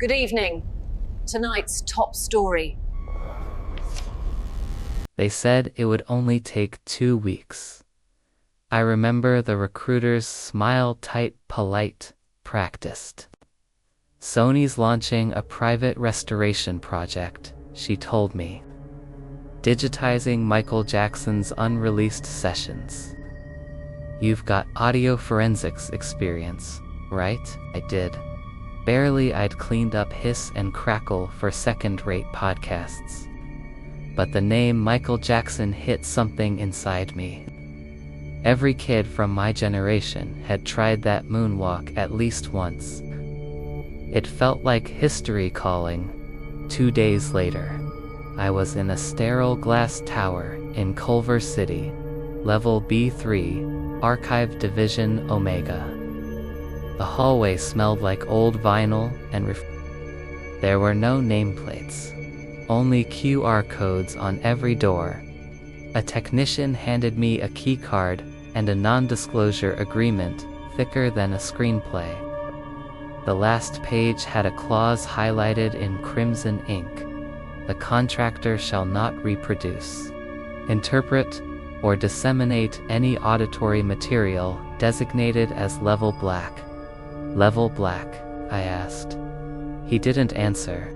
Good evening. Tonight's top story. They said it would only take 2 weeks. I remember the recruiter's smile, tight, polite, practiced. Sony's launching a private restoration project, she told me. Digitizing Michael Jackson's unreleased sessions. You've got audio forensics experience, right? I did. Barely. I'd cleaned up hiss and crackle for second-rate podcasts. But the name Michael Jackson hit something inside me. Every kid from my generation had tried that moonwalk at least once. It felt like history calling. 2 days later, I was in a sterile glass tower in Culver City, level B3, Archive Division Omega. The hallway smelled like old vinyl and there were no nameplates, only QR codes on every door. A technician handed me a key card and a non-disclosure agreement, thicker than a screenplay. The last page had a clause highlighted in crimson ink. The contractor shall not reproduce, interpret, or disseminate any auditory material designated as level black. Level black, I asked. He didn't answer.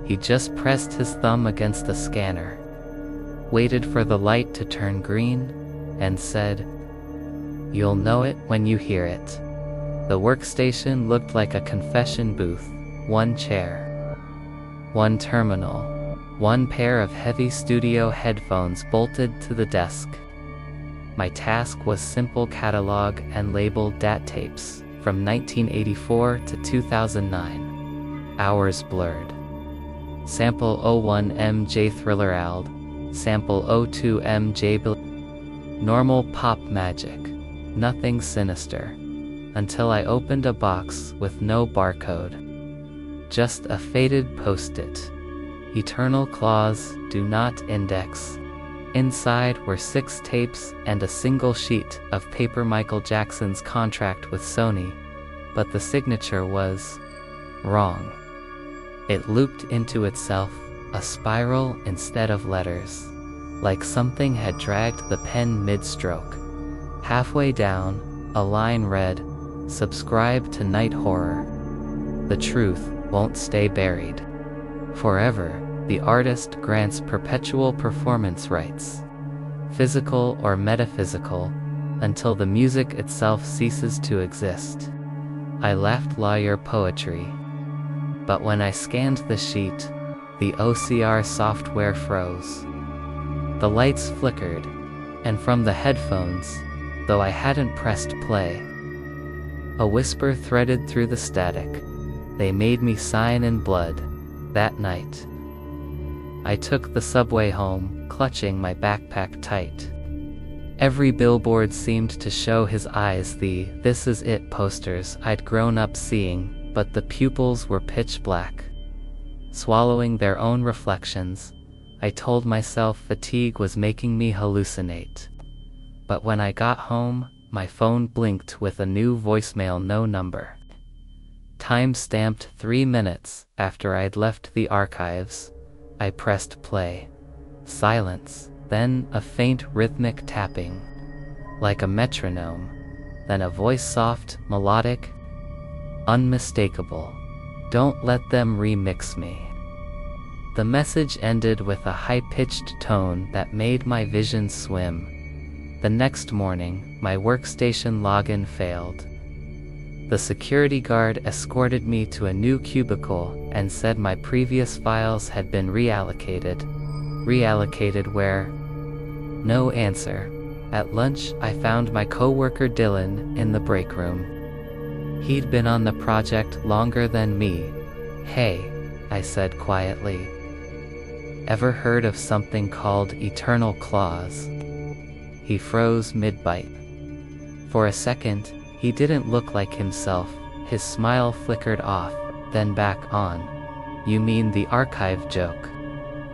He just pressed his thumb against the scanner, waited for the light to turn green, and said, "You'll know it when you hear it." The workstation looked like a confession booth. 1 chair, 1 terminal, 1 pair of heavy studio headphones bolted to the desk. My task was simple: catalog and label DAT tapes from 1984 to 2009. Hours blurred. Sample 01 MJ Thriller Ald, sample 02 MJ Normal pop magic, nothing sinister, until I opened a box with no barcode. Just a faded post-it. Eternal clause, do not index. Inside were 6 tapes and a single sheet of paper. Michael Jackson's contract with Sony, but the signature was wrong. It looped into itself, a spiral instead of letters, like something had dragged the pen mid-stroke. Halfway down, a line read, "Subscribe to Night Horror. The truth won't stay buried. Forever, the artist grants perpetual performance rights, physical or metaphysical, until the music itself ceases to exist." I laughed. Lawyer poetry. But when I scanned the sheet, the OCR software froze. The lights flickered, and from the headphones, though I hadn't pressed play, a whisper threaded through the static. They made me sign in blood. That night, I took the subway home, clutching my backpack tight. Every billboard seemed to show his eyes, the "This Is It" posters I'd grown up seeing, but the pupils were pitch black. Swallowing their own reflections, I told myself fatigue was making me hallucinate. But when I got home, my phone blinked with a new voicemail. No number. Time stamped 3 minutes after I'd left the archives. I pressed play. Silence, then a faint rhythmic tapping, like a metronome, then a voice, soft, melodic, unmistakable. "Don't let them remix me." The message ended with a high-pitched tone that made my vision swim. The next morning, my workstation login failed. The security guard escorted me to a new cubicle and said my previous files had been reallocated. Reallocated where? No answer. At lunch, I found my coworker Dylan in the break room. He'd been on the project longer than me. "Hey," I said quietly. "Ever heard of something called eternal clause?" He froze mid-bite. For a second, he didn't look like himself. His smile flickered off, then back on. "You mean the archive joke?"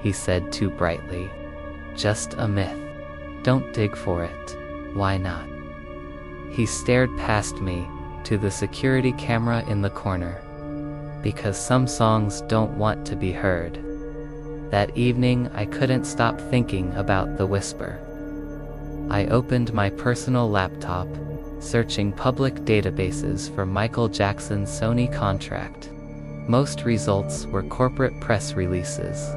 he said too brightly. "Just a myth. Don't dig for it. Why not?" He stared past me, to the security camera in the corner. because some songs don't want to be heard. That evening, I couldn't stop thinking about the whisper. I opened my personal laptop, searching public databases for Michael Jackson's Sony contract. Most results were corporate press releases.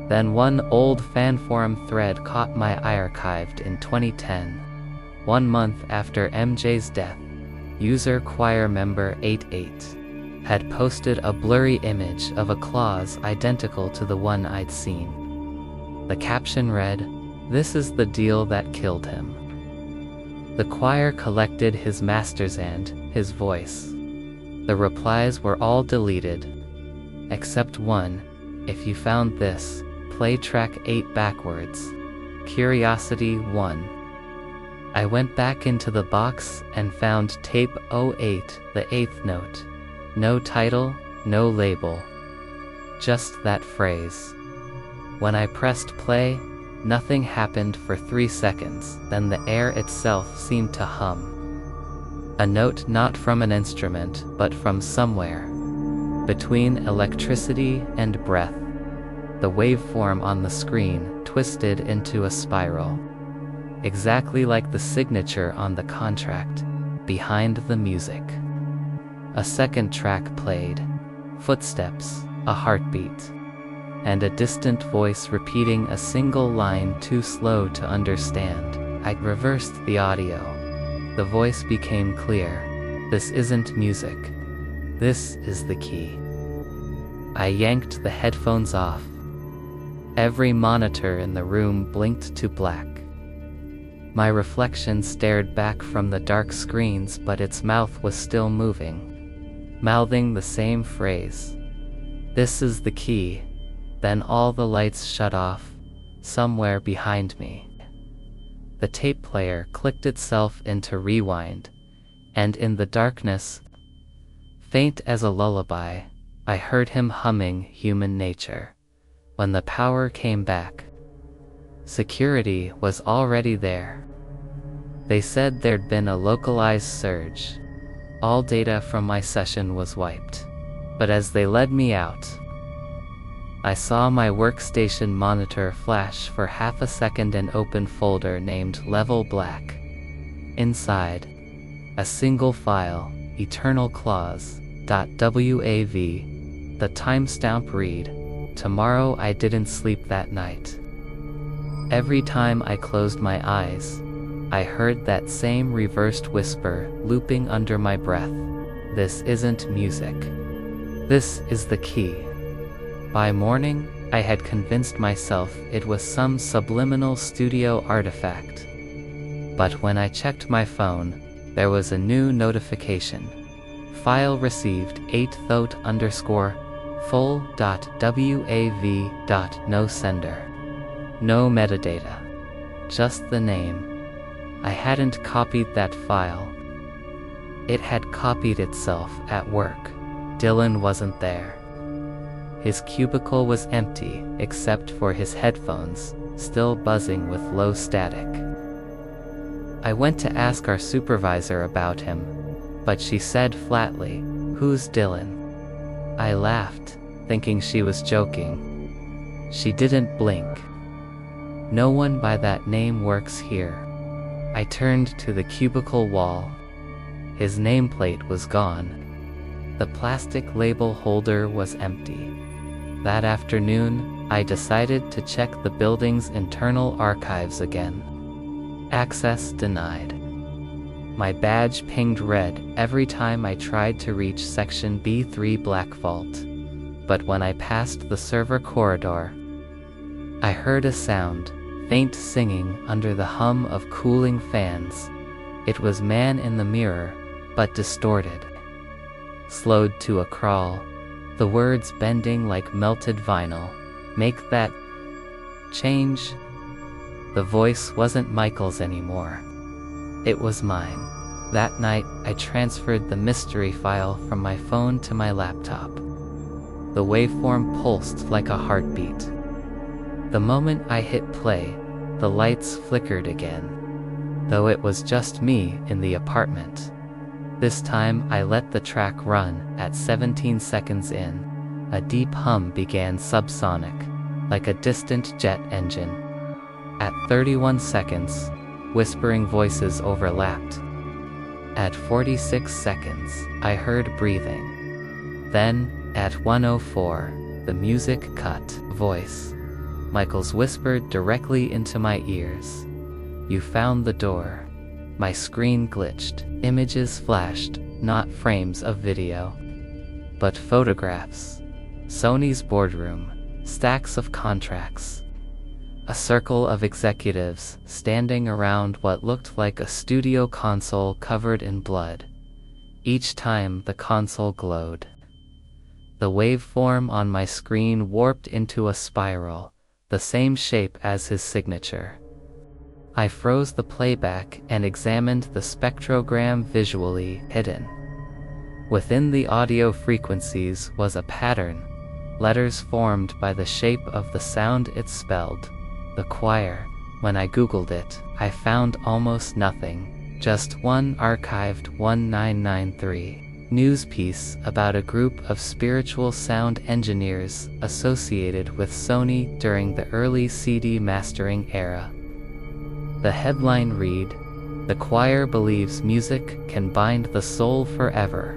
Then one old fan forum thread caught my eye, archived in 2010. 1 month after MJ's death, user choir member 88 had posted a blurry image of a clause identical to the one I'd seen. The caption read, "This is the deal that killed him." The choir collected his masters and his voice. The replies were all deleted, except one: "If you found this, play track 8 backwards. Curiosity 1. I went back into the box and found tape 08, the 8th note. No title, no label. Just that phrase. When I pressed play, nothing happened for 3 seconds, then the air itself seemed to hum. A note not from an instrument, but from somewhere. Between electricity and breath, the waveform on the screen twisted into a spiral. Exactly like the signature on the contract, behind the music. A second track played. Footsteps, a heartbeat, and a distant voice repeating a single line too slow to understand. I reversed the audio. The voice became clear. This isn't music. This is the key. I yanked the headphones off. Every monitor in the room blinked to black. My reflection stared back from the dark screens, but its mouth was still moving, mouthing the same phrase. This is the key. Then all the lights shut off, somewhere behind me. The tape player clicked itself into rewind, and in the darkness, faint as a lullaby, I heard him humming Human Nature. When the power came back, security was already there. They said there'd been a localized surge. All data from my session was wiped. But as they led me out, I saw my workstation monitor flash for half a second, an open folder named Level Black. Inside, a single file, Eternal Clause, .wav, the timestamp read, "Tomorrow I didn't sleep that night." Every time I closed my eyes, I heard that same reversed whisper looping under my breath. This isn't music. This is the key. By morning, I had convinced myself it was some subliminal studio artifact. But when I checked my phone, there was a new notification. File received 8thot_full.wav.no sender. No metadata. Just the name. I hadn't copied that file. It had copied itself at work. Dylan wasn't there. His cubicle was empty except for his headphones, still buzzing with low static. I went to ask our supervisor about him, but she said flatly, "Who's Dylan?" I laughed, thinking she was joking. She didn't blink. "No one by that name works here." I turned to the cubicle wall. His nameplate was gone. The plastic label holder was empty. That afternoon, I decided to check the building's internal archives again. Access denied. My badge pinged red every time I tried to reach Section B3 Black Vault. But when I passed the server corridor, I heard a sound, faint singing under the hum of cooling fans. It was Man in the Mirror, but distorted. Slowed to a crawl, the words bending like melted vinyl. "Make that change." The voice wasn't Michael's anymore. It was mine. That night, I transferred the mystery file from my phone to my laptop. The waveform pulsed like a heartbeat. The moment I hit play, the lights flickered again, though it was just me in the apartment. This time I let the track run. At 17 seconds in, a deep hum began subsonic, like a distant jet engine. At 31 seconds, whispering voices overlapped. At 46 seconds, I heard breathing. Then, at 1:04, the music cut. Voice. Michael's whispered directly into my ears. "You found the door." My screen glitched. Images flashed, not frames of video, but photographs. Sony's boardroom, stacks of contracts. A circle of executives standing around what looked like a studio console covered in blood. Each time the console glowed, the waveform on my screen warped into a spiral, the same shape as his signature. I froze the playback and examined the spectrogram visually hidden. Within the audio frequencies was a pattern, letters formed by the shape of the sound it spelled. The choir. When I googled it, I found almost nothing, just one archived 1993 news piece about a group of spiritual sound engineers associated with Sony during the early CD mastering era. The headline read, "The choir believes music can bind the soul forever."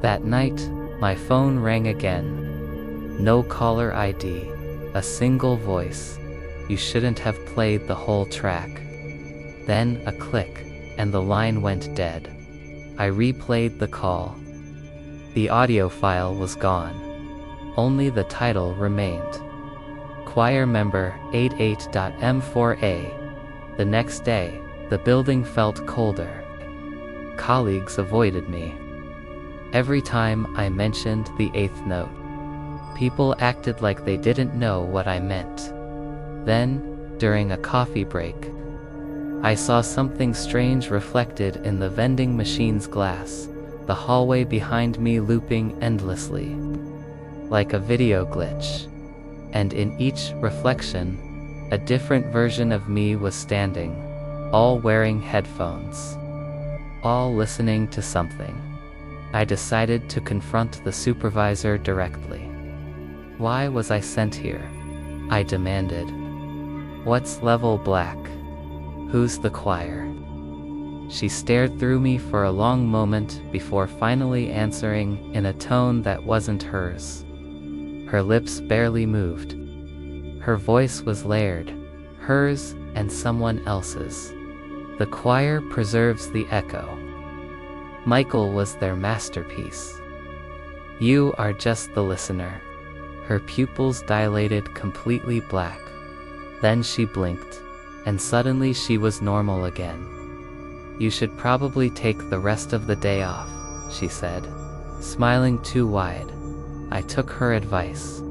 That night, my phone rang again. No caller ID, a single voice. "You shouldn't have played the whole track." Then a click, and the line went dead. I replayed the call. The audio file was gone. Only the title remained. Choir member 88.m4a. The next day, the building felt colder. Colleagues avoided me. Every time I mentioned the eighth note, people acted like they didn't know what I meant. Then, during a coffee break, I saw something strange reflected in the vending machine's glass, the hallway behind me looping endlessly, like a video glitch. And in each reflection, a different version of me was standing, all wearing headphones, all listening to something. I decided to confront the supervisor directly. "Why was I sent here?" I demanded. "What's level black? Who's the choir?" She stared through me for a long moment before finally answering in a tone that wasn't hers. Her lips barely moved. Her voice was layered, hers and someone else's. "The choir preserves the echo. Michael was their masterpiece. You are just the listener." Her pupils dilated completely black. Then she blinked, and suddenly she was normal again. "You should probably take the rest of the day off," she said, smiling too wide. I took her advice.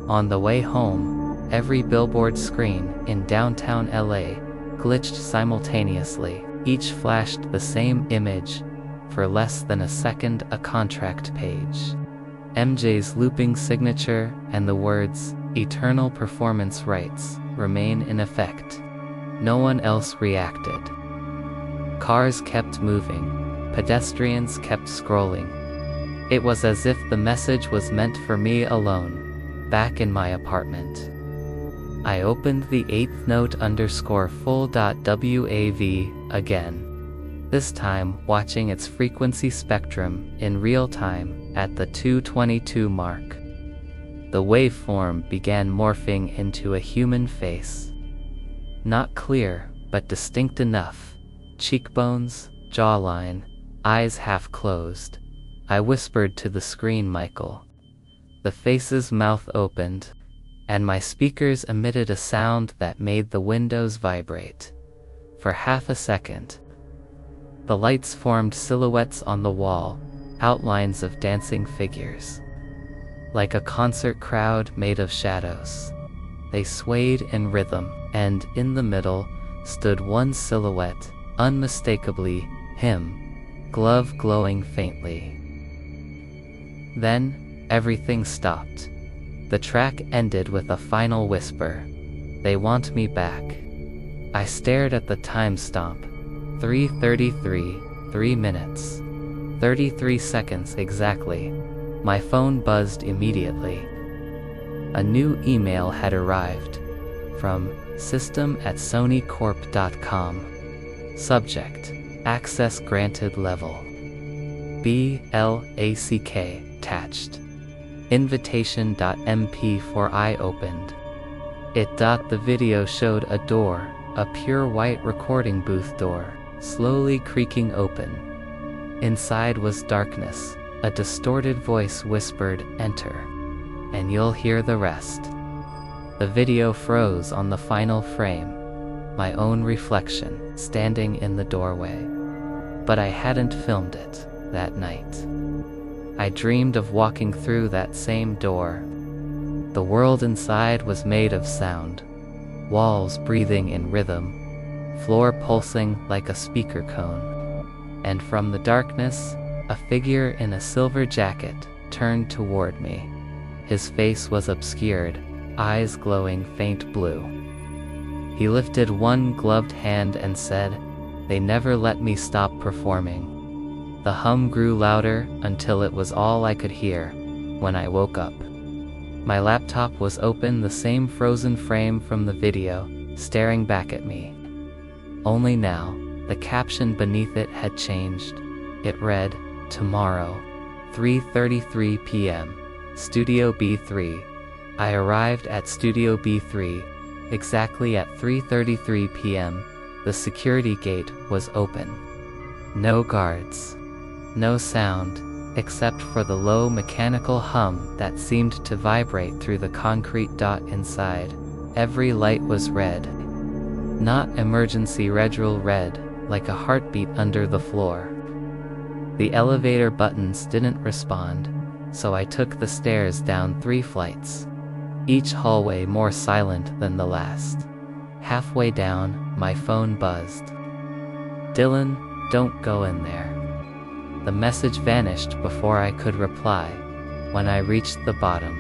On the way home, every billboard screen in downtown LA glitched simultaneously. Each flashed the same image, for less than a second a contract page. MJ's looping signature and the words, "Eternal performance rights," remain in effect. No one else reacted. Cars kept moving. Pedestrians kept scrolling. It was as if the message was meant for me alone, back in my apartment. I opened the 8th note _full.wav again. This time watching its frequency spectrum in real time at the 222 mark. The waveform began morphing into a human face. Not clear, but distinct enough. Cheekbones, jawline, eyes half closed. I whispered to the screen, "Michael." The face's mouth opened, and my speakers emitted a sound that made the windows vibrate. For half a second, the lights formed silhouettes on the wall, outlines of dancing figures. Like a concert crowd made of shadows. They swayed in rhythm, and in the middle stood one silhouette, unmistakably him, glove glowing faintly. Then, everything stopped. The track ended with a final whisper. "They want me back." I stared at the time stamp. 3:33, 3 minutes. 33 seconds exactly. My phone buzzed immediately. A new email had arrived from system@sonycorp.com. Subject: access granted level BLACK attached. Invitation.mp4 opened. The video showed a door, a pure white recording booth door, slowly creaking open. Inside was darkness. A distorted voice whispered, "Enter, and you'll hear the rest." The video froze on the final frame, my own reflection, standing in the doorway. But I hadn't filmed it that night. I dreamed of walking through that same door. The world inside was made of sound, walls breathing in rhythm, floor pulsing like a speaker cone. And from the darkness, a figure in a silver jacket turned toward me. His face was obscured, eyes glowing faint blue. He lifted one gloved hand and said, "They never let me stop performing." The hum grew louder until it was all I could hear when I woke up. My laptop was open, the same frozen frame from the video, staring back at me. Only now, the caption beneath it had changed. It read, "Tomorrow, 3:33 p.m., Studio B3. I arrived at Studio B3 exactly at 3:33 p.m. The security gate was open. No guards. No sound, except for the low mechanical hum that seemed to vibrate through the concrete dot inside. Every light was red. Not emergency red, like a heartbeat under the floor. The elevator buttons didn't respond, so I took the stairs down 3 flights. Each hallway more silent than the last. Halfway down, my phone buzzed. "Dylan, don't go in there." The message vanished before I could reply. When I reached the bottom,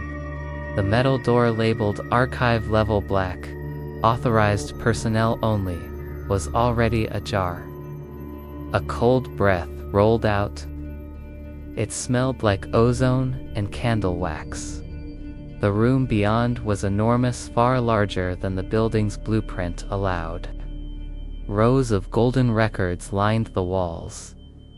the metal door labeled Archive Level Black, Authorized Personnel Only, was already ajar. A cold breath rolled out. It smelled like ozone and candle wax. The room beyond was enormous, far larger than the building's blueprint allowed. Rows of golden records lined the walls,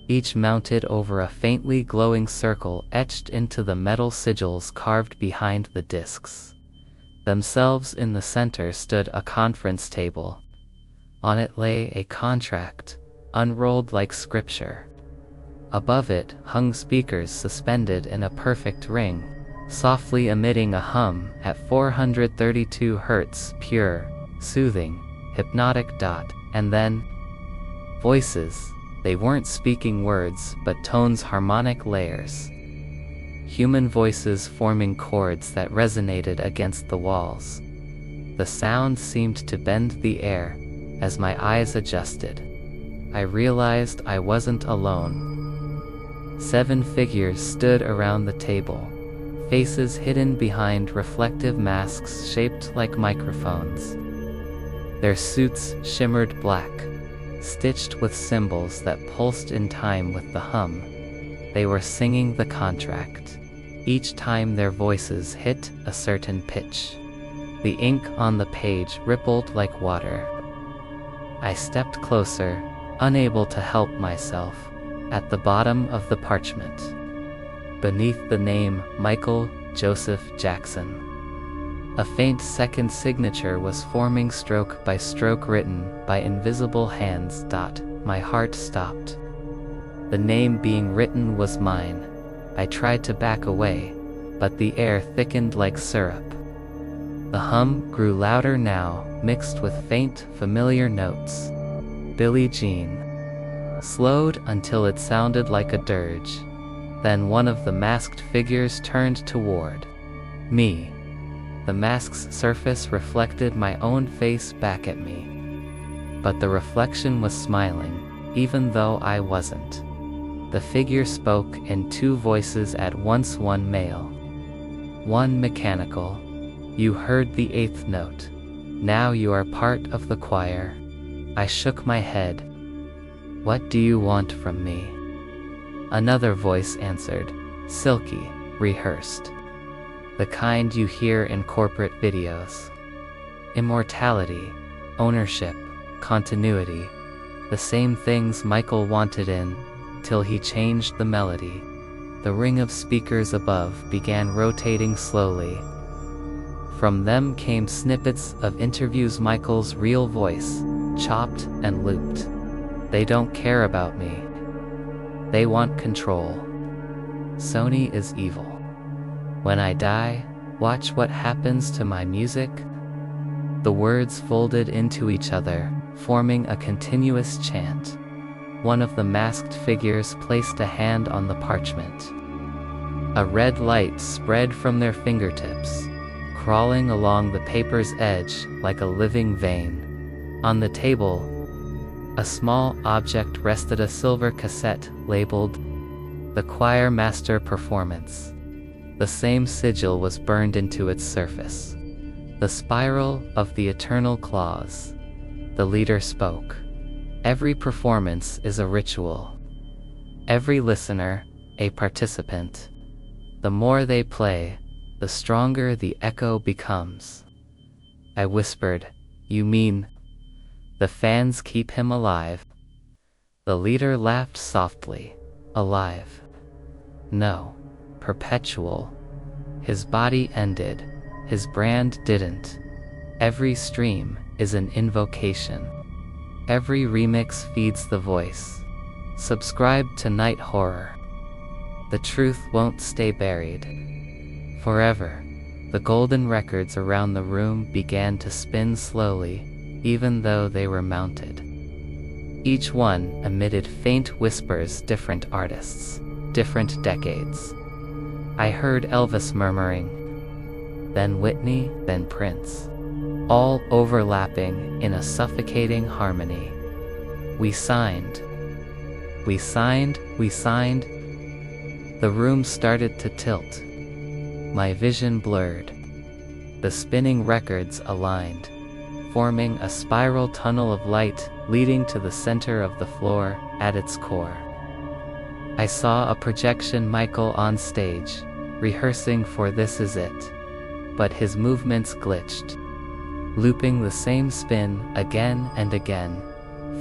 each mounted over a faintly glowing circle etched into the metal sigils carved behind the discs. Themselves in the center stood a conference table. On it lay a contract, unrolled like scripture. Above it hung speakers suspended in a perfect ring, softly emitting a hum at 432 Hz, pure, soothing, hypnotic. And then, voices. They weren't speaking words, but tones, harmonic layers. Human voices forming chords that resonated against the walls. The sound seemed to bend the air. As my eyes adjusted, I realized I wasn't alone. 7 figures stood around the table, faces hidden behind reflective masks shaped like microphones. Their suits shimmered black, stitched with symbols that pulsed in time with the hum. They were singing the contract. Each time their voices hit a certain pitch, the ink on the page rippled like water. I stepped closer, unable to help myself. At the bottom of the parchment, beneath the name Michael Joseph Jackson, a faint second signature was forming, stroke by stroke, written by invisible hands. My heart stopped. The name being written was mine. I tried to back away, but the air thickened like syrup. The hum grew louder now, mixed with faint, familiar notes. Billie Jean. Slowed until it sounded like a dirge. Then one of the masked figures turned toward me. The mask's surface reflected my own face back at me. But the reflection was smiling, even though I wasn't. The figure spoke in 2 voices at once, one male, one mechanical. "You heard the 8th note. Now you are part of the choir." I shook my head. "What do you want from me?" Another voice answered, silky, rehearsed. The kind you hear in corporate videos. Immortality, ownership, continuity. The same things Michael wanted in, till he changed the melody. The ring of speakers above began rotating slowly. From them came snippets of interviews, Michael's real voice, chopped and looped. They don't care about me. They want control. Sony is evil. When I die, watch what happens to my music. The words folded into each other, forming a continuous chant. One of the masked figures placed a hand on the parchment. A red light spread from their fingertips, crawling along the paper's edge like a living vein. On the table, a small object rested, a silver cassette labeled "The Choir Master Performance." The same sigil was burned into its surface. The spiral of the eternal clause. The leader spoke. Every performance is a ritual. Every listener, a participant. The more they play, the stronger the echo becomes. I whispered, you mean, the fans keep him alive? The leader laughed softly. Alive? No. Perpetual. His body ended. His brand didn't. Every stream is an invocation. Every remix feeds the voice. Subscribe to Night Horror. The truth won't stay buried. Forever. The golden records around the room began to spin slowly, even though they were mounted. Each one emitted faint whispers, different artists, different decades. I heard Elvis murmuring, then Whitney, then Prince, all overlapping in a suffocating harmony. We signed. We signed. We signed. The room started to tilt. My vision blurred. The spinning records aligned, forming a spiral tunnel of light leading to the center of the floor at its core. I saw a projection, Michael on stage, rehearsing for This Is It. But his movements glitched, looping the same spin again and again,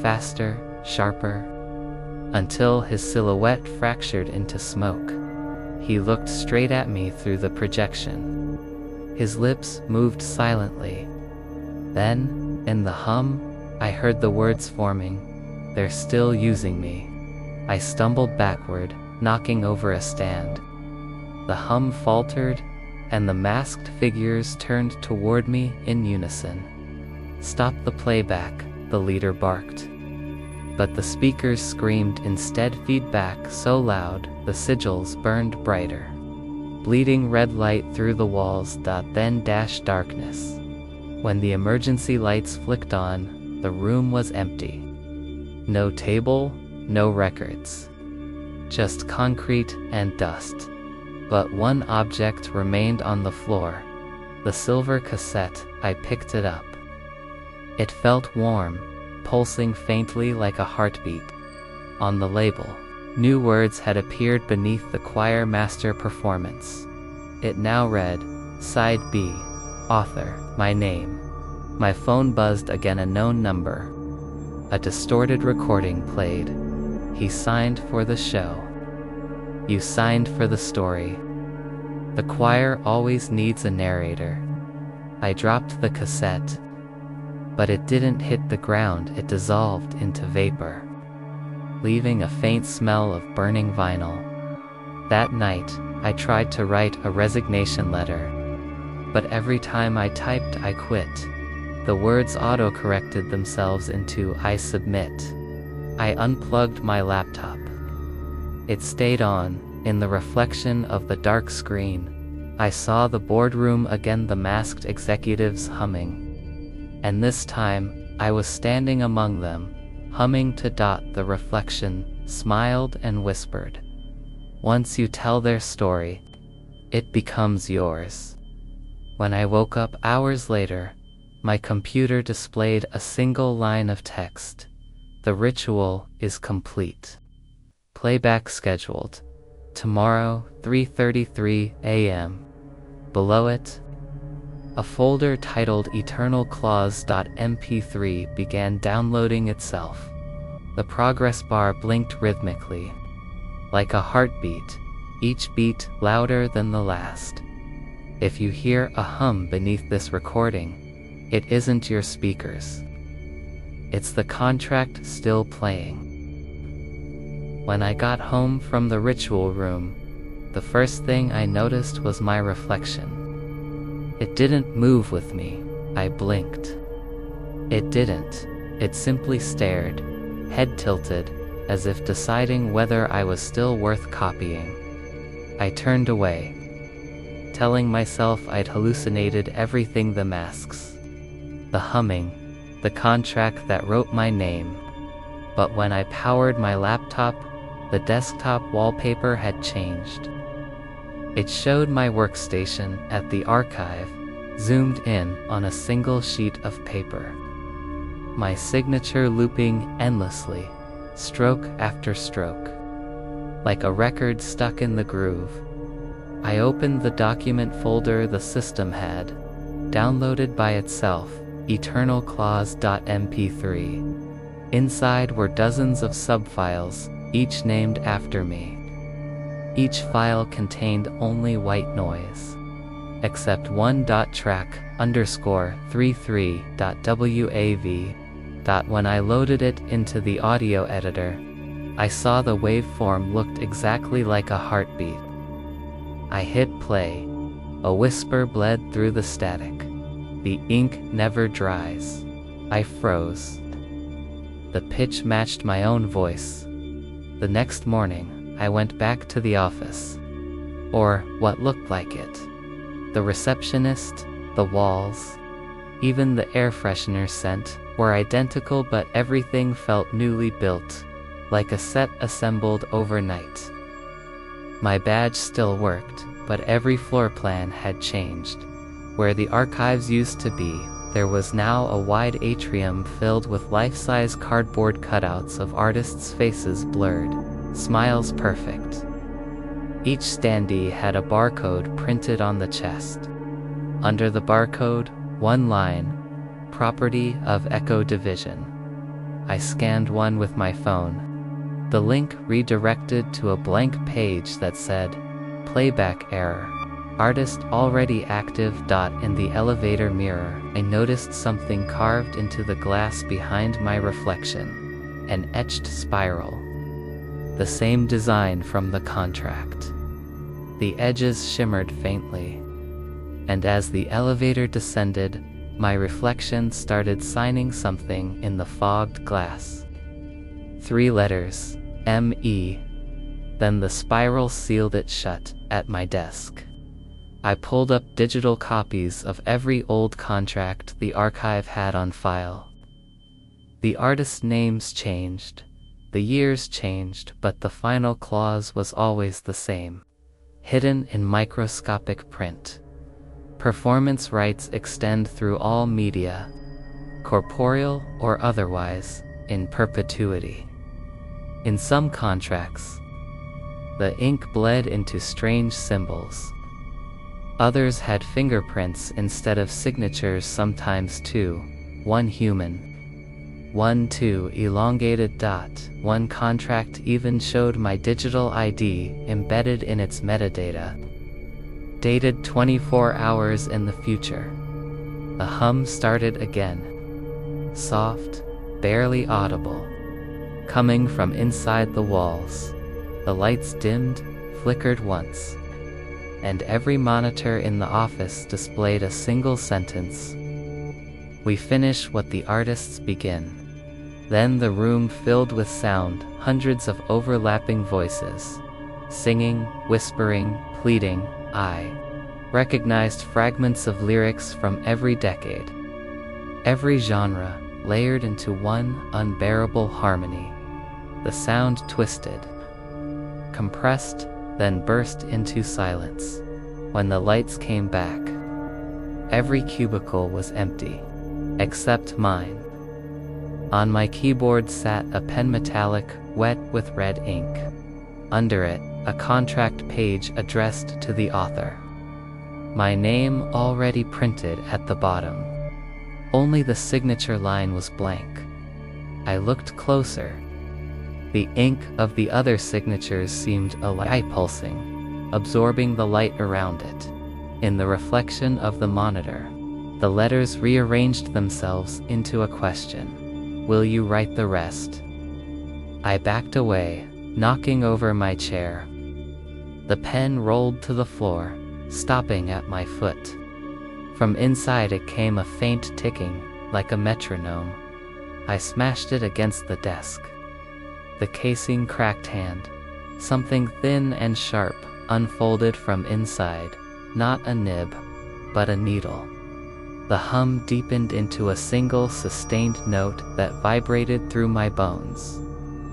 faster, sharper, until his silhouette fractured into smoke. He looked straight at me through the projection. His lips moved silently. Then, in the hum, I heard the words forming, "They're still using me." I stumbled backward, knocking over a stand. The hum faltered, and the masked figures turned toward me in unison. "Stop the playback," the leader barked. But the speakers screamed instead, feedback so loud the sigils burned brighter. Bleeding red light through the walls, then darkness. When the emergency lights flicked on, the room was empty. No table, no records. Just concrete and dust. But one object remained on the floor. The silver cassette. I picked it up. It felt warm, pulsing faintly like a heartbeat. On the label, new words had appeared beneath the choir master performance. It now read, Side B, author, my name. My phone buzzed again, a known number. A distorted recording played. He signed for the show. You signed for the story. The choir always needs a narrator. I dropped the cassette. But it didn't hit the ground, it dissolved into vapor, leaving a faint smell of burning vinyl. That night, I tried to write a resignation letter. But every time I typed I quit, the words auto-corrected themselves into I submit. I unplugged my laptop. It stayed on, in the reflection of the dark screen. I saw the boardroom again, the masked executives humming. And this time, I was standing among them, humming to the reflection, smiled and whispered. Once you tell their story, it becomes yours. When I woke up hours later, my computer displayed a single line of text. The ritual is complete. Playback scheduled. Tomorrow, 3:33 a.m. Below it, a folder titled eternalclaws.mp3 began downloading itself. The progress bar blinked rhythmically, like a heartbeat, each beat louder than the last. If you hear a hum beneath this recording, it isn't your speakers. It's the contract still playing. When I got home from the ritual room, the first thing I noticed was my reflection. It didn't move with me. I blinked. It didn't. It simply stared, head tilted, as if deciding whether I was still worth copying. I turned away, telling myself I'd hallucinated everything: the masks, the humming, the contract that wrote my name. But when I powered my laptop, the desktop wallpaper had changed. It showed my workstation at the archive, zoomed in on a single sheet of paper. My signature looping endlessly, stroke after stroke, like a record stuck in the groove. I opened the document folder the system had downloaded by itself, eternalclaws.mp3. Inside were dozens of subfiles, each named after me. Each file contained only white noise, except one .track_33.wav. When I loaded it into the audio editor, I saw the waveform looked exactly like a heartbeat. I hit play. A whisper bled through the static. The ink never dries. I froze. The pitch matched my own voice. The next morning, I went back to the office, or what looked like it. The receptionist, the walls, even the air freshener scent were identical, but everything felt newly built, like a set assembled overnight. My badge still worked, but every floor plan had changed. Where the archives used to be, there was now a wide atrium filled with life-size cardboard cutouts of artists' faces blurred, smiles perfect. Each standee had a barcode printed on the chest. Under the barcode, one line, property of Echo Division. I scanned one with my phone. The link redirected to a blank page that said, playback error. Artist already active. In the elevator mirror, I noticed something carved into the glass behind my reflection. An etched spiral. The same design from the contract. The edges shimmered faintly. And as the elevator descended, my reflection started signing something in the fogged glass. 3 letters, M-E. Then the spiral sealed it shut at my desk. I pulled up digital copies of every old contract the archive had on file. The artists' names changed, the years changed, but the final clause was always the same, hidden in microscopic print. Performance rights extend through all media, corporeal or otherwise, in perpetuity. In some contracts, the ink bled into strange symbols. Others had fingerprints instead of signatures, sometimes 2, 1 human, 1 2 elongated dot. One contract even showed my digital ID embedded in its metadata. Dated 24 hours in the future. The hum started again. Soft, barely audible, coming from inside the walls. The lights dimmed, flickered once, and every monitor in the office displayed a single sentence. We finish what the artists begin. Then the room filled with sound, hundreds of overlapping voices, singing, whispering, pleading. I recognized fragments of lyrics from every decade, every genre, layered into one unbearable harmony. The sound twisted, compressed, then burst into silence. When the lights came back, every cubicle was empty, except mine. On my keyboard sat a pen, metallic, wet with red ink. Under it, a contract page addressed to the author. My name already printed at the bottom. Only the signature line was blank. I looked closer. The ink of the other signatures seemed alive, pulsing, absorbing the light around it. In the reflection of the monitor, the letters rearranged themselves into a question. Will you write the rest? I backed away, knocking over my chair. The pen rolled to the floor, stopping at my foot. From inside it came a faint ticking, like a metronome. I smashed it against the desk. The casing cracked hand. Something thin and sharp unfolded from inside, not a nib, but a needle. The hum deepened into a single sustained note that vibrated through my bones.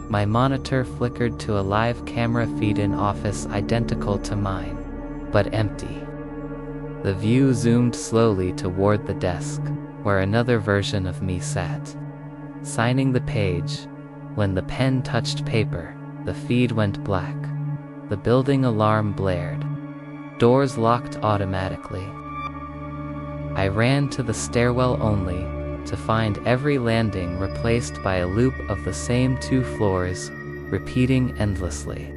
My monitor flickered to a live camera feed in office identical to mine, but empty. The view zoomed slowly toward the desk, where another version of me sat, signing the page. When the pen touched paper, the feed went black. The building alarm blared. Doors locked automatically. I ran to the stairwell only to find every landing replaced by a loop of the same 2 floors, repeating endlessly.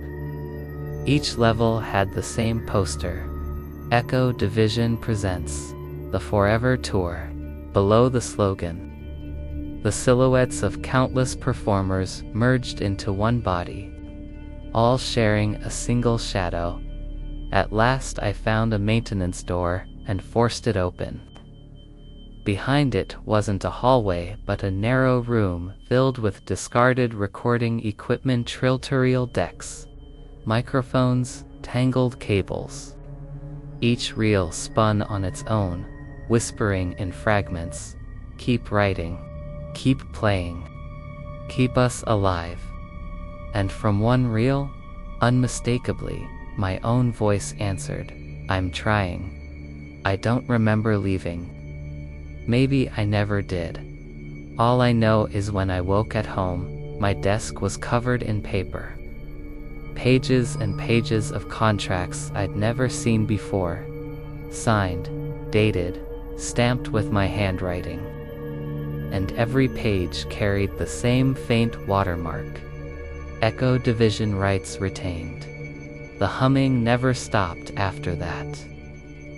Each level had the same poster. Echo Division presents the Forever Tour. Below the slogan. The silhouettes of countless performers merged into one body, all sharing a single shadow. At last I found a maintenance door and forced it open. Behind it wasn't a hallway but a narrow room filled with discarded recording equipment, tilt-a-reel decks, microphones, tangled cables. Each reel spun on its own, whispering in fragments, "Keep writing. Keep playing. Keep us alive." And from one reel, unmistakably, my own voice answered, "I'm trying. I don't remember leaving. Maybe I never did. All I know is when I woke at home, my desk was covered in paper. Pages and pages of contracts I'd never seen before. Signed, dated, stamped with my handwriting. And every page carried the same faint watermark. Echo Division rights retained. The humming never stopped after that.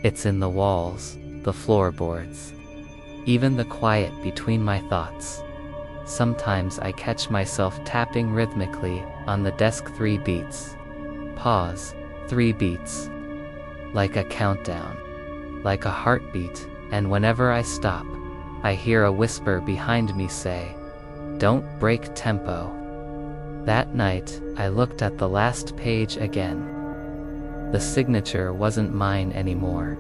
It's in the walls, the floorboards, even the quiet between my thoughts. Sometimes I catch myself tapping rhythmically on the desk 3 beats. Pause, 3 beats. Like a countdown, like a heartbeat, and whenever I stop, I hear a whisper behind me say, "Don't break tempo." That night, I looked at the last page again. The signature wasn't mine anymore.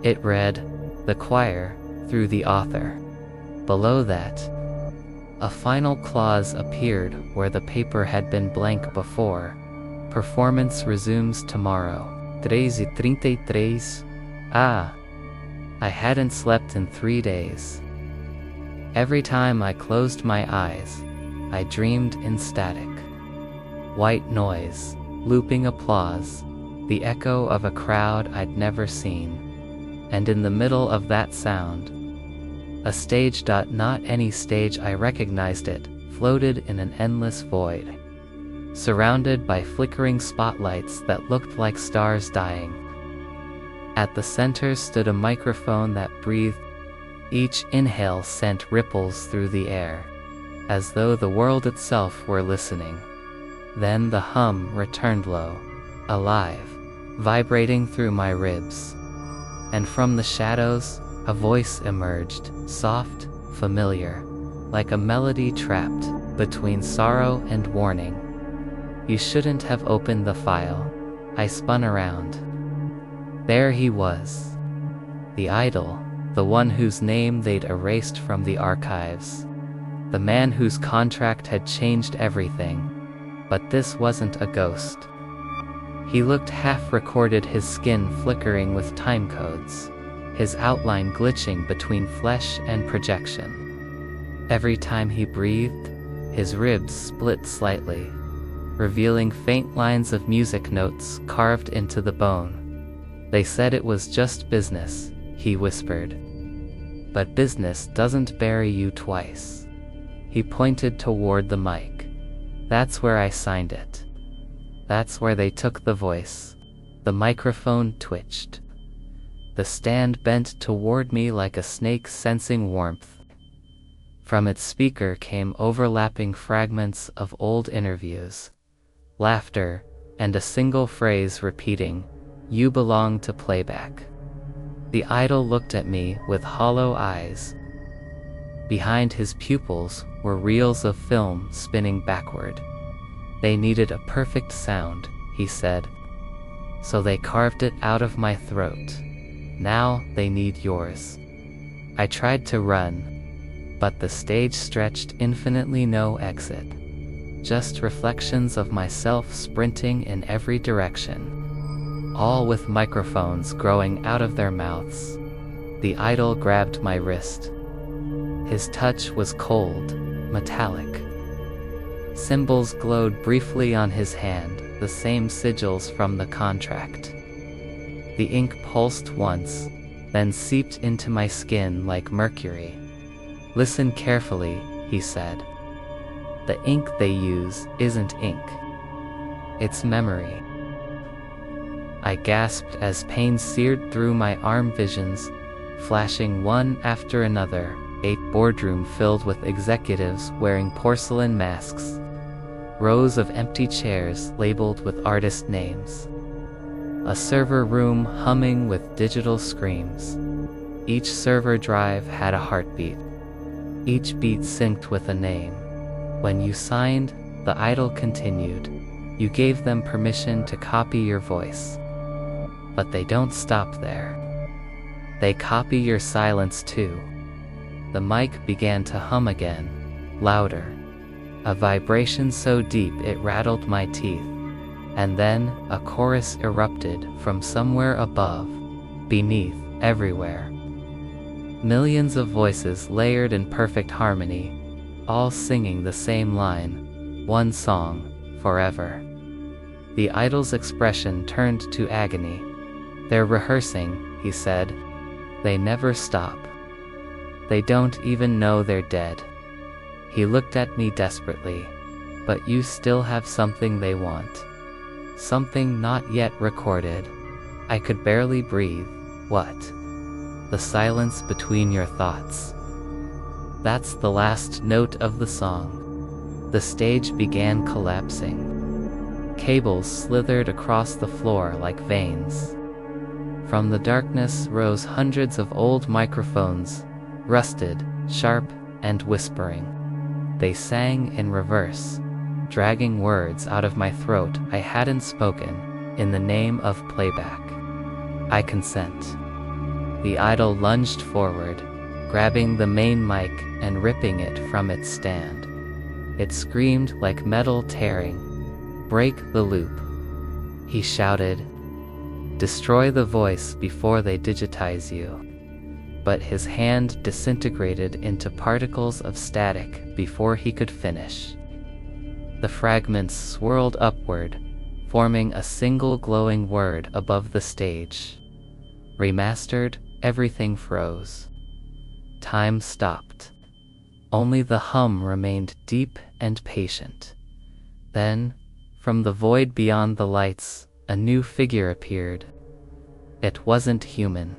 It read, "The choir, through the author." Below that, a final clause appeared where the paper had been blank before. Performance resumes tomorrow. 3:33. Ah. I hadn't slept in 3 days. Every time I closed my eyes, I dreamed in static. White noise, looping applause, the echo of a crowd I'd never seen. And in the middle of that sound, a stage. Not any stage I recognized it, floated in an endless void, surrounded by flickering spotlights that looked like stars dying. At the center stood a microphone that breathed. Each inhale sent ripples through the air, as though the world itself were listening. Then the hum returned low, alive, vibrating through my ribs. And from the shadows, a voice emerged, soft, familiar, like a melody trapped between sorrow and warning. "You shouldn't have opened the file." I spun around. There he was. The idol, the one whose name they'd erased from the archives. The man whose contract had changed everything. But this wasn't a ghost. He looked half-recorded, his skin flickering with time codes, his outline glitching between flesh and projection. Every time he breathed, his ribs split slightly. revealing faint lines of music notes carved into the bone. They said it was just business, he whispered. But business doesn't bury you twice. He pointed toward the mic. That's where I signed it. That's where they took the voice. The microphone twitched. The stand bent toward me like a snake sensing warmth. From its speaker came overlapping fragments of old interviews, laughter, and a single phrase repeating, "You belong to playback." The idol looked at me with hollow eyes. Behind his pupils were reels of film spinning backward. They needed a perfect sound, he said. So they carved it out of my throat. Now they need yours. I tried to run, but the stage stretched infinitely, no exit. Just reflections of myself sprinting in every direction, all with microphones growing out of their mouths. The idol grabbed my wrist. His touch was cold, metallic. Symbols glowed briefly on his hand, the same sigils from the contract. The ink pulsed once, then seeped into my skin like mercury. "Listen carefully," he said. "The ink they use isn't ink. It's memory." I gasped as pain seared through my arm. Visions, flashing one after another, a boardroom filled with executives wearing porcelain masks. Rows of empty chairs labeled with artist names. A server room humming with digital screams. Each server drive had a heartbeat. Each beat synced with a name. When you signed, the idol continued. You gave them permission to copy your voice. But they don't stop there. They copy your silence too. The mic began to hum again, louder. A vibration so deep it rattled my teeth. And then a chorus erupted from somewhere above, beneath, everywhere. Millions of voices layered in perfect harmony, all singing the same line, one song, forever. The idol's expression turned to agony. "They're rehearsing," he said. "They never stop. They don't even know they're dead." He looked at me desperately. "But you still have something they want. Something not yet recorded." I could barely breathe. "What?" "The silence between your thoughts. That's the last note of the song." The stage began collapsing. Cables slithered across the floor like veins. From the darkness rose hundreds of old microphones, rusted, sharp, and whispering. They sang in reverse, dragging words out of my throat I hadn't spoken, in the name of playback. "I consent." The idol lunged forward, grabbing the main mic and ripping it from its stand. It screamed like metal tearing. "Break the loop," he shouted. "Destroy the voice before they digitize you." But his hand disintegrated into particles of static before he could finish. The fragments swirled upward, forming a single glowing word above the stage. Remastered, everything froze. Time stopped. Only the hum remained deep and patient. Then, from the void beyond the lights, a new figure appeared. It wasn't human.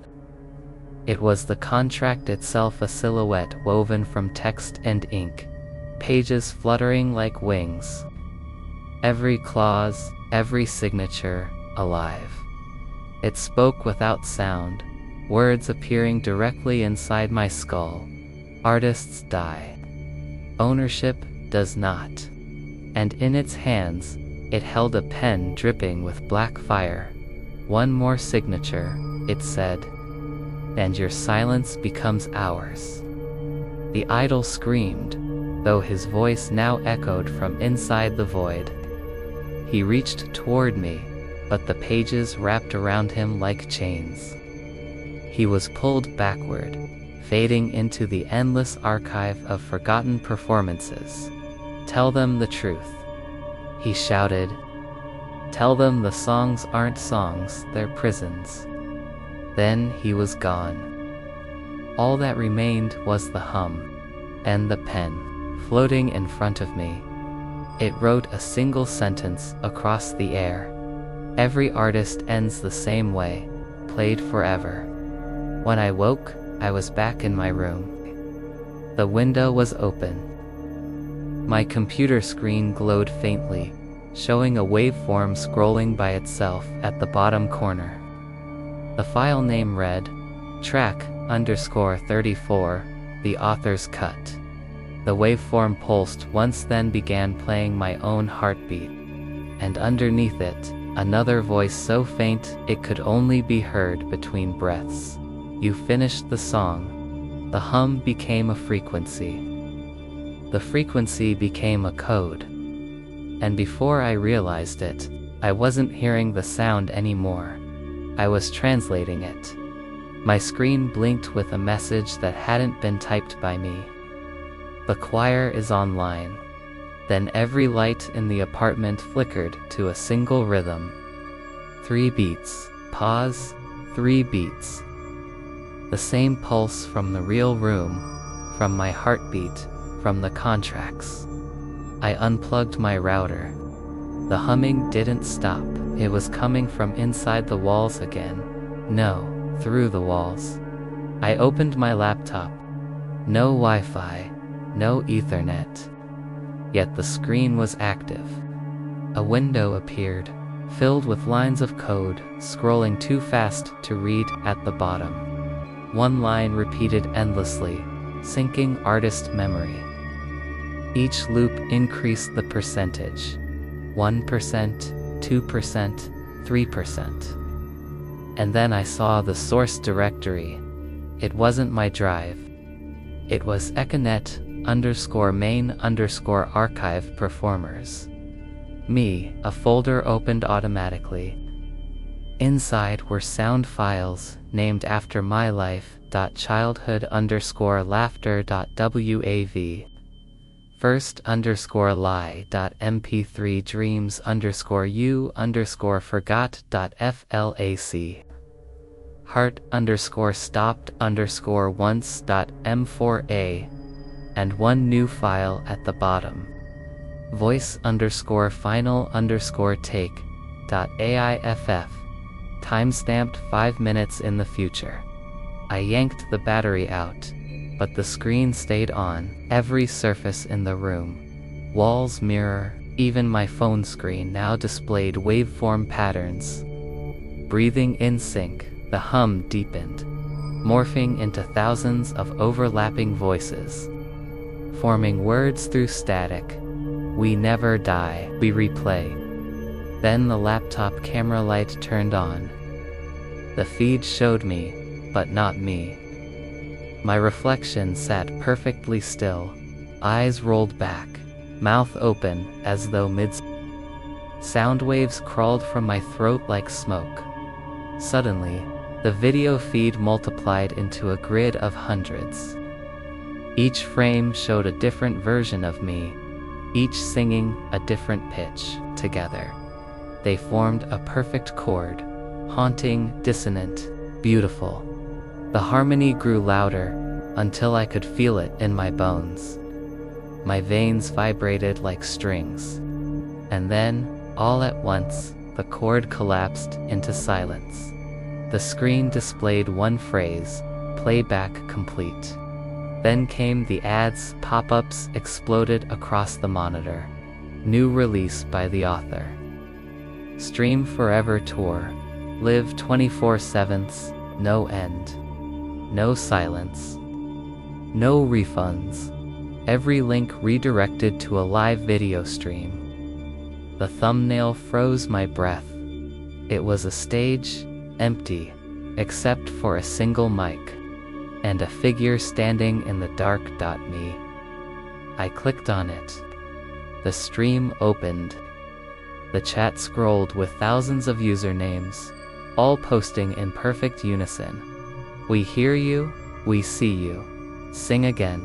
It was the contract itself, a silhouette woven from text and ink, pages fluttering like wings. Every clause, every signature, alive. It spoke without sound, words appearing directly inside my skull. "Artists die. Ownership does not." And in its hands, it held a pen dripping with black fire. "One more signature," it said, "and your silence becomes ours." The idol screamed, though his voice now echoed from inside the void. He reached toward me, but the pages wrapped around him like chains. He was pulled backward, fading into the endless archive of forgotten performances. "Tell them the truth." He shouted, "Tell them the songs aren't songs, they're prisons." Then he was gone. All that remained was the hum, and the pen, floating in front of me. It wrote a single sentence across the air. "Every artist ends the same way, played forever." When I woke, I was back in my room. The window was open. My computer screen glowed faintly, showing a waveform scrolling by itself at the bottom corner. The file name read, track_34, the author's cut. The waveform pulsed once, then began playing my own heartbeat. And underneath it, another voice so faint it could only be heard between breaths. "You finished the song." The hum became a frequency. The frequency became a code. And before I realized it, I wasn't hearing the sound anymore. I was translating it. My screen blinked with a message that hadn't been typed by me. "The choir is online." Then every light in the apartment flickered to a single rhythm. 3 beats, pause, 3 beats. The same pulse from the real room, from my heartbeat, from the contracts. I unplugged my router. The humming didn't stop. It was coming from inside the walls again. No, through the walls. I opened my laptop. No Wi-Fi, no Ethernet. Yet the screen was active. A window appeared, filled with lines of code, scrolling too fast to read at the bottom. One line repeated endlessly, syncing artist memory. Each loop increased the percentage. 1%, 2%, 3%. And then I saw the source directory. It wasn't my drive. It was econet_main_archive performers. Me, a folder opened automatically. Inside were sound files named after my life, .childhood_laughter.wav, first_lie.mp3 dreams_u_forgot.flac, heart_stopped_once.m4a, and one new file at the bottom, voice_final_take.aiff, timestamped 5 minutes in the future. I yanked the battery out, but the screen stayed on. Every surface in the room, walls, mirror, even my phone screen now displayed waveform patterns. Breathing in sync, the hum deepened, morphing into thousands of overlapping voices, forming words through static. "We never die, we replay." Then the laptop camera light turned on. The feed showed me, but not me. My reflection sat perfectly still, eyes rolled back, mouth open as though sound waves crawled from my throat like smoke. Suddenly, the video feed multiplied into a grid of hundreds. Each frame showed a different version of me, each singing a different pitch. Together, they formed a perfect chord, haunting, dissonant, beautiful. The harmony grew louder, until I could feel it in my bones. My veins vibrated like strings. And then, all at once, the chord collapsed into silence. The screen displayed one phrase, "Playback complete." Then came the ads, pop-ups exploded across the monitor. New release by the author. Stream forever tour. Live 24/7, no end. No silence. No refunds. Every link redirected to a live video stream. The thumbnail froze my breath. It was a stage, empty, except for a single mic, and a figure standing in the dark. Me. I clicked on it. The stream opened. The chat scrolled with thousands of usernames, all posting in perfect unison. "We hear you, we see you. Sing again."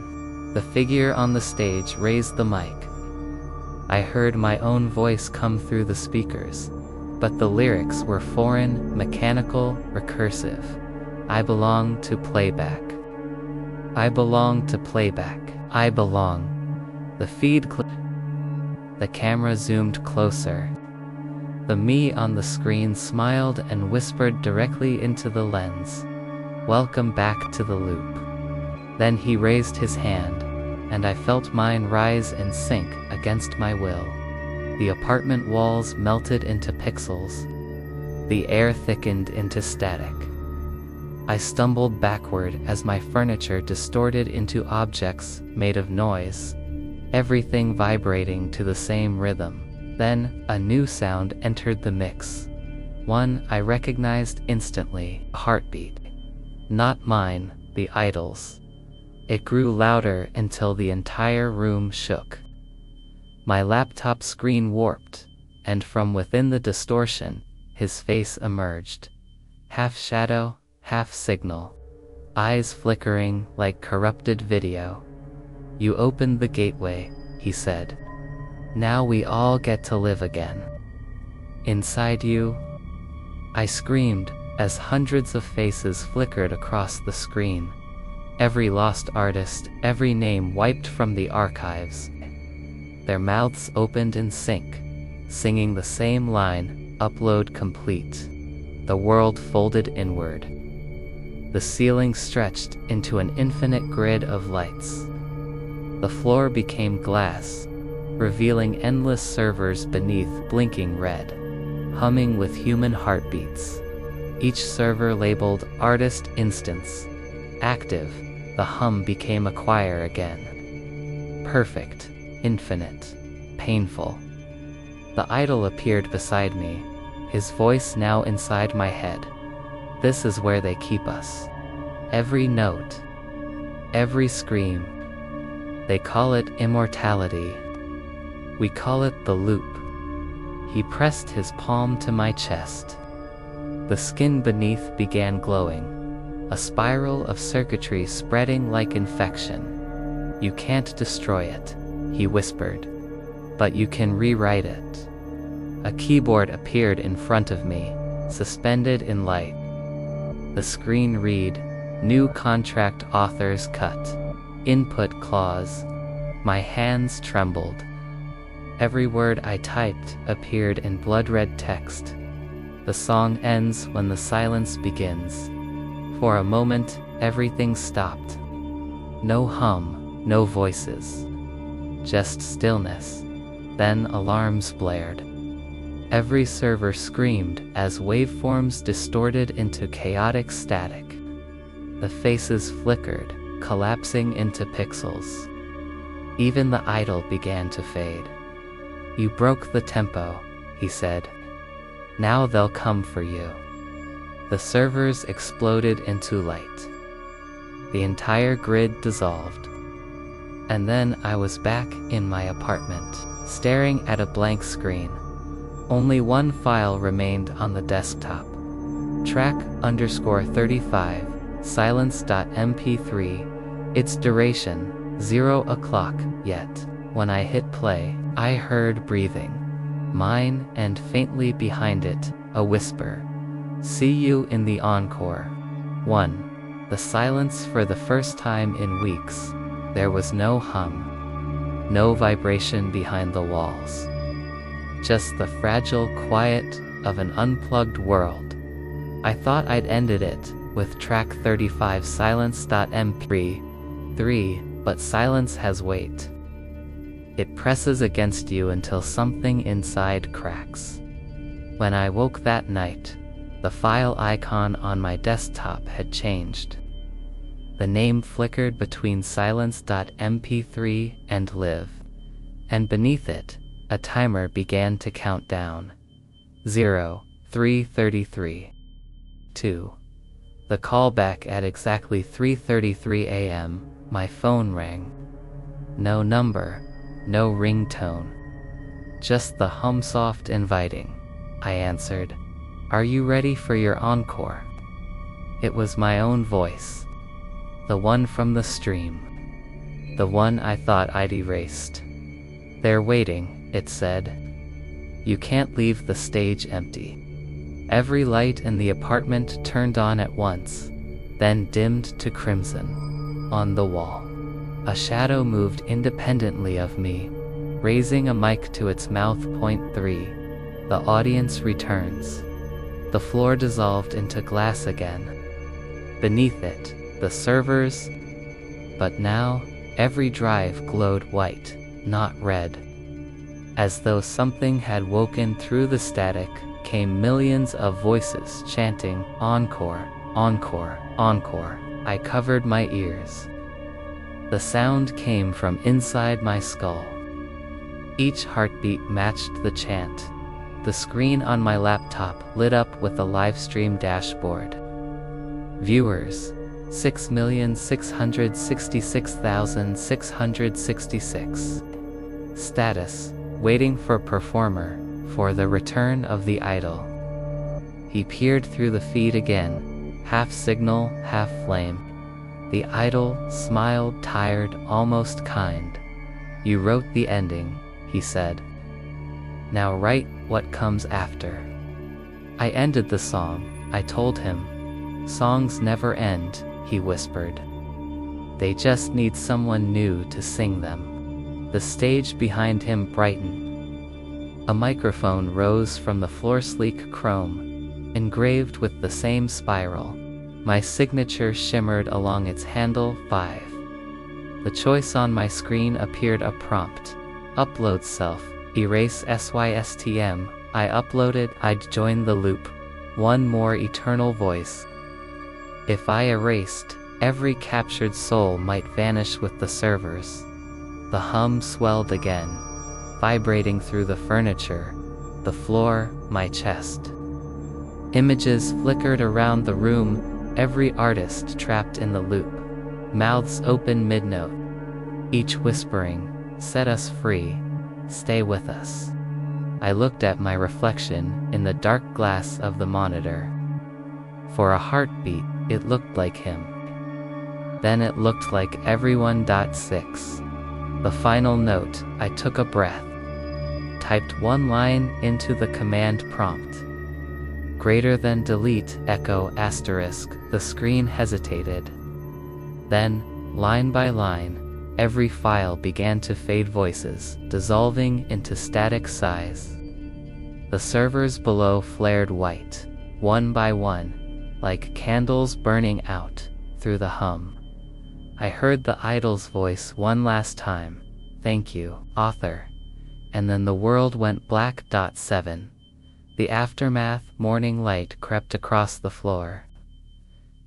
The figure on the stage raised the mic. I heard my own voice come through the speakers, but the lyrics were foreign, mechanical, recursive. I belong to playback. I belong to playback. I belong. The feed The camera zoomed closer. The me on the screen smiled and whispered directly into the lens, "Welcome back to the loop." Then he raised his hand, and I felt mine rise and sink against my will. The apartment walls melted into pixels. The air thickened into static. I stumbled backward as my furniture distorted into objects made of noise, everything vibrating to the same rhythm. Then, a new sound entered the mix. One I recognized instantly, a heartbeat. Not mine, the idol's. It grew louder until the entire room shook. My laptop screen warped, and from within the distortion, his face emerged. Half shadow, half signal. Eyes flickering like corrupted video. "You opened the gateway," he said. "Now we all get to live again." Inside you, I screamed as hundreds of faces flickered across the screen. Every lost artist, every name wiped from the archives. Their mouths opened in sync, singing the same line, "Upload complete." The world folded inward. The ceiling stretched into an infinite grid of lights. The floor became glass, revealing endless servers beneath blinking red, humming with human heartbeats. Each server labeled Artist Instance. Active, the hum became a choir again. Perfect, infinite, painful. The idol appeared beside me, his voice now inside my head. "This is where they keep us. Every note, every scream. They call it immortality. We call it the loop." He pressed his palm to my chest. The skin beneath began glowing, a spiral of circuitry spreading like infection. "You can't destroy it," he whispered, "but you can rewrite it." A keyboard appeared in front of me, suspended in light. The screen read, "New contract authors cut. Input clause." My hands trembled. Every word I typed appeared in blood-red text. The song ends when the silence begins. For a moment, everything stopped. No hum, no voices. Just stillness. Then alarms blared. Every server screamed as waveforms distorted into chaotic static. The faces flickered, collapsing into pixels. Even the idol began to fade. "You broke the tempo," he said. "Now they'll come for you." The servers exploded into light. The entire grid dissolved. And then I was back in my apartment, staring at a blank screen. Only one file remained on the desktop. Track_35, silence.mp3, its duration, 0 o'clock, yet. When I hit play, I heard breathing. Mine, and faintly behind it, a whisper. "See you in the encore." 1. The silence for the first time in weeks. There was no hum. No vibration behind the walls. Just the fragile quiet of an unplugged world. I thought I'd ended it with track 35 silence.mp3, but silence has weight. It presses against you until something inside cracks. When I woke that night, the file icon on my desktop had changed. The name flickered between silence.mp3 and live, and beneath it, a timer began to count down. 0, 3:33. 2. The callback at exactly 3:33 a.m., my phone rang. No number, no ringtone. Just the hum, soft, inviting. I answered. "Are you ready for your encore?" It was my own voice. The one from the stream. The one I thought I'd erased. "They're waiting," it said. You can't leave the stage empty. Every light in the apartment turned on at once, then dimmed to crimson. On the wall, a shadow moved independently of me, raising a mic to its mouth. Point 3. The audience returns. The floor dissolved into glass again. Beneath it, the servers. But now, every drive glowed white, not red. As though something had woken through the static, came millions of voices chanting, "Encore, encore, encore." I covered my ears. The sound came from inside my skull. Each heartbeat matched the chant. The screen on my laptop lit up with a livestream dashboard. Viewers, 6,666,666. Status, waiting for performer, for the return of the idol. He peered through the feed again, half signal, half flame. The idol smiled, tired, almost kind. You wrote the ending, he said. Now write what comes after. I ended the song, I told him. Songs never end, he whispered. They just need someone new to sing them. The stage behind him brightened. A microphone rose from the floor, sleek chrome, engraved with the same spiral. My signature shimmered along its handle. 5. The choice on my screen appeared, a prompt. Upload self, erase SYSTM. I uploaded, I'd join the loop. One more eternal voice. If I erased, every captured soul might vanish with the servers. The hum swelled again, vibrating through the furniture, the floor, my chest. Images flickered around the room, every artist trapped in the loop. Mouths open mid-note, each whispering, "Set us free, stay with us." I looked at my reflection in the dark glass of the monitor. For a heartbeat, it looked like him. Then it looked like everyone. 6. The final note, I took a breath. Typed one line into the command prompt. Greater than delete, echo, asterisk. The screen hesitated. Then, line by line, every file began to fade, voices dissolving into static sighs. The servers below flared white, one by one, like candles burning out through the hum. I heard the idol's voice one last time, "Thank you, author." And then the world went black. 7. The aftermath, morning light crept across the floor.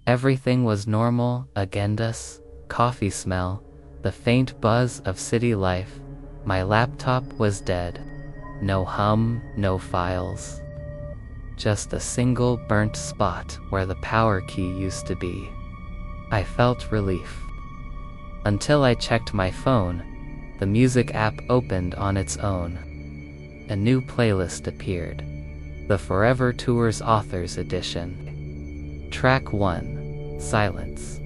Everything was normal, agendas, coffee smell, the faint buzz of city life. My laptop was dead. No hum, no files. Just a single burnt spot where the power key used to be. I felt relief. Until I checked my phone, the music app opened on its own. A new playlist appeared. The Forever Tours Authors Edition. Track 1, Silence.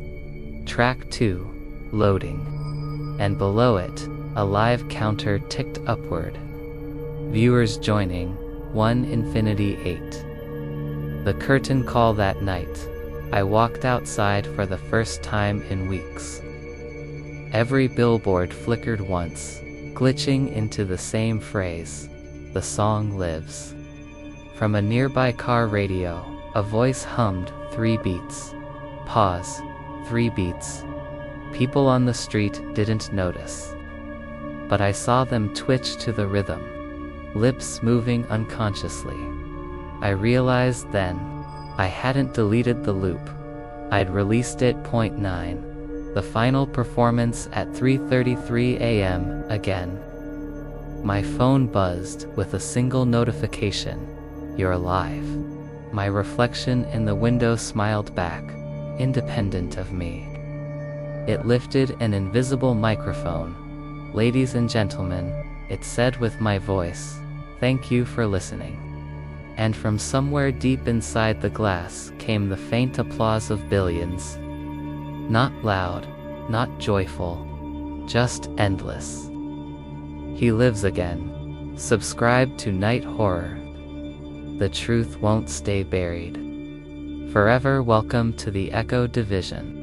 Track 2, Loading. And below it, a live counter ticked upward. Viewers joining, 1:8. The curtain call that night. I walked outside for the first time in weeks. Every billboard flickered once, glitching into the same phrase. The song lives. From a nearby car radio, a voice hummed, 3 beats. Pause, 3 beats. People on the street didn't notice. But I saw them twitch to the rhythm, lips moving unconsciously. I realized then, I hadn't deleted the loop. I'd released it. 9. The final performance at 3:33 a.m. again. My phone buzzed with a single notification. You're alive. My reflection in the window smiled back, independent of me. It lifted an invisible microphone. Ladies and gentlemen, it said with my voice, "Thank you for listening." And from somewhere deep inside the glass came the faint applause of billions. Not loud, not joyful, just endless. He lives again, Subscribe to Night Horror. The truth won't stay buried. Forever welcome to the Echo Division.